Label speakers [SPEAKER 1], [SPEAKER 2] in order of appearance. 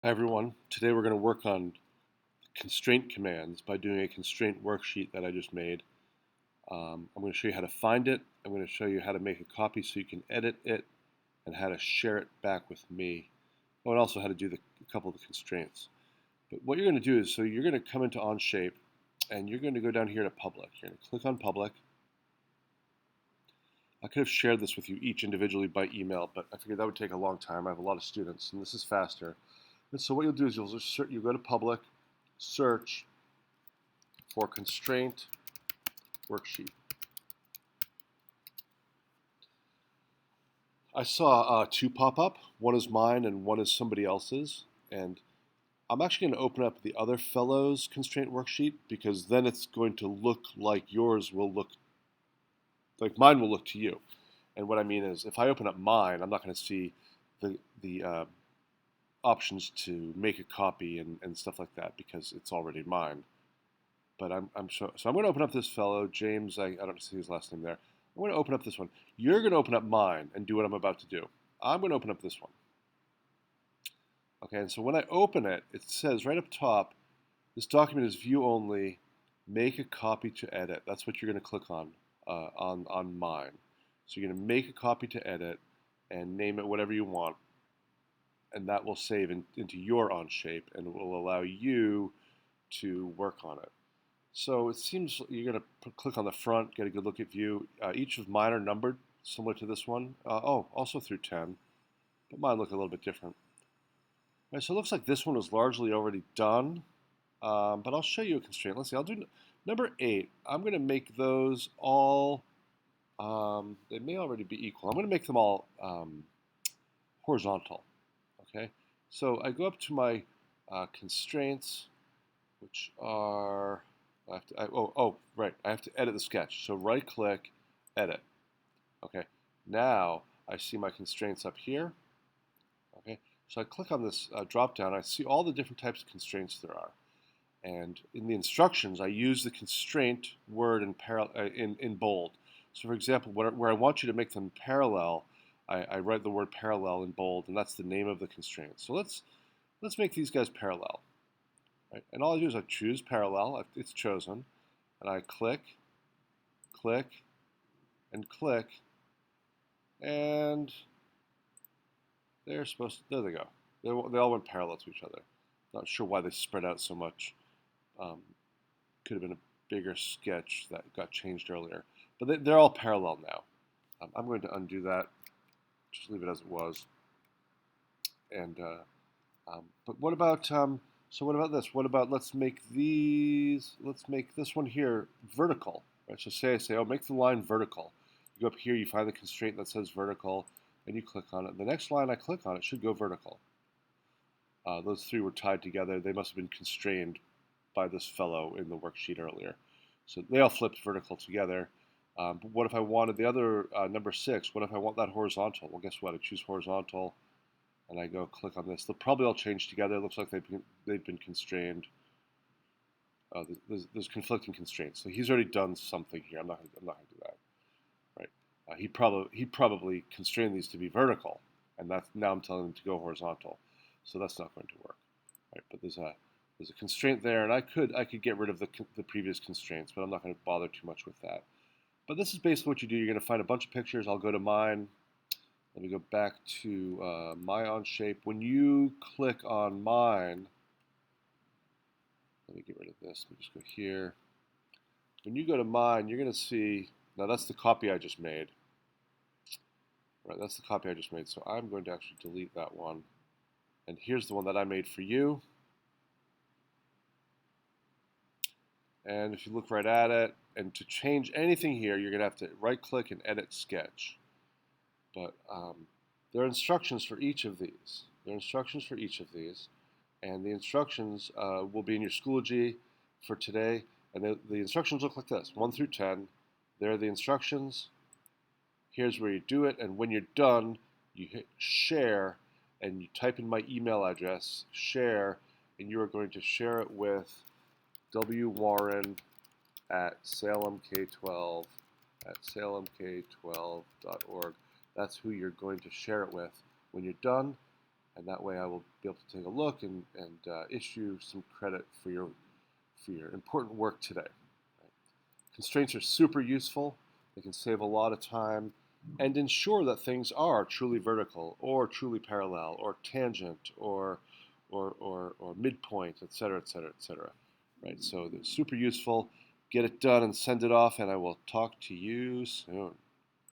[SPEAKER 1] Hi everyone. Today we're going to work on constraint commands by doing a constraint worksheet that I just made. I'm going to show you how to find it. I'm going to show you how to make a copy so you can edit it and how to share it back with me. Oh, and also how to do a couple of the constraints. But what you're going to do is, so you're going to come into Onshape and you're going to go down here to Public. You're going to click on Public. I could have shared this with you each individually by email, but I figured that would take a long time. I have a lot of students, and this is faster. And so what you'll do is you'll go to Public, search for Constraint Worksheet. I saw two pop up. One is mine and one is somebody else's. And I'm actually going to open up the other fellow's constraint worksheet because then it's going to look like yours will look like mine will look to you. And what I mean is, if I open up mine, I'm not going to see the options to make a copy and stuff like that because it's already mine. But so I'm going to open up this fellow, James. I don't see his last name there. I'm going to open up this one. You're going to open up mine and do what I'm about to do. I'm going to open up this one. Okay, and so when I open it, it says right up top, this document is view only, make a copy to edit. That's what you're going to click on mine. So you're going to make a copy to edit and name it whatever you want, and that will save into your Onshape and it will allow you to work on it. So it seems you're going to click on the front, get a good look at view. Each of mine are numbered, similar to this one. Also through 10, but mine look a little bit different. All right, so it looks like this one was largely already done, but I'll show you a constraint. Let's see, I'll do number 8. I'm going to make those all, they may already be equal. I'm going to make them all horizontal, okay? So I go up to my constraints, which are, right. I have to edit the sketch. So right click, edit. Okay. Now I see my constraints up here. Okay. So I click on this drop down. I see all the different types of constraints there are. And in the instructions, I use the constraint word in bold. So for example, where I want you to make them parallel, I write the word parallel in bold, and that's the name of the constraint. So let's make these guys parallel. Right? And all I do is I choose parallel, it's chosen, and I click, click, and click, and they're supposed to, there they go. They all went parallel to each other. Not sure why they spread out so much. Could have been a bigger sketch that got changed earlier. But they're all parallel now. I'm going to undo that, just leave it as it was. And but what about so what about this? What about let's make this one here vertical. Right? So I say, oh, make the line vertical. You go up here, you find the constraint that says vertical, and you click on it. The next line I click on, it should go vertical. Those three were tied together. They must have been constrained by this fellow in the worksheet earlier. So they all flipped vertical together. But what if I wanted the other number 6? What if I want that horizontal? Well, guess what? I choose horizontal. And I go click on this. They'll probably all change together. It looks like they've been constrained. There's conflicting constraints. So he's already done something here. I'm not going to do that. Right? He probably constrained these to be vertical, and now I'm telling him to go horizontal. So that's not going to work. Right? But there's a constraint there, and I could get rid of the previous constraints, but I'm not going to bother too much with that. But this is basically what you do. You're going to find a bunch of pictures. I'll go to mine. Let me go back to my Onshape. When you click on mine, let me get rid of this. Let me just go here. When you go to mine, you're going to see, now that's the copy I just made. Right, that's the copy I just made. So I'm going to actually delete that one. And here's the one that I made for you. And if you look right at it, and to change anything here, you're going to have to right-click and edit sketch. But there are instructions for each of these. And the instructions will be in your Schoology for today. And the instructions look like this, 1 through 10. There are the instructions. Here's where you do it. And when you're done, you hit share, and you type in my email address, share, and you are going to share it with wwarren at salemk12.org. That's who you're going to share it with. When you're done, and that way I will be able to take a look and issue some credit for your important work today. Right? Constraints are super useful. They can save a lot of time and ensure that things are truly vertical or truly parallel or tangent or midpoint, et cetera, et cetera, et cetera. Right? So they're super useful. Get it done and send it off, and I will talk to you soon.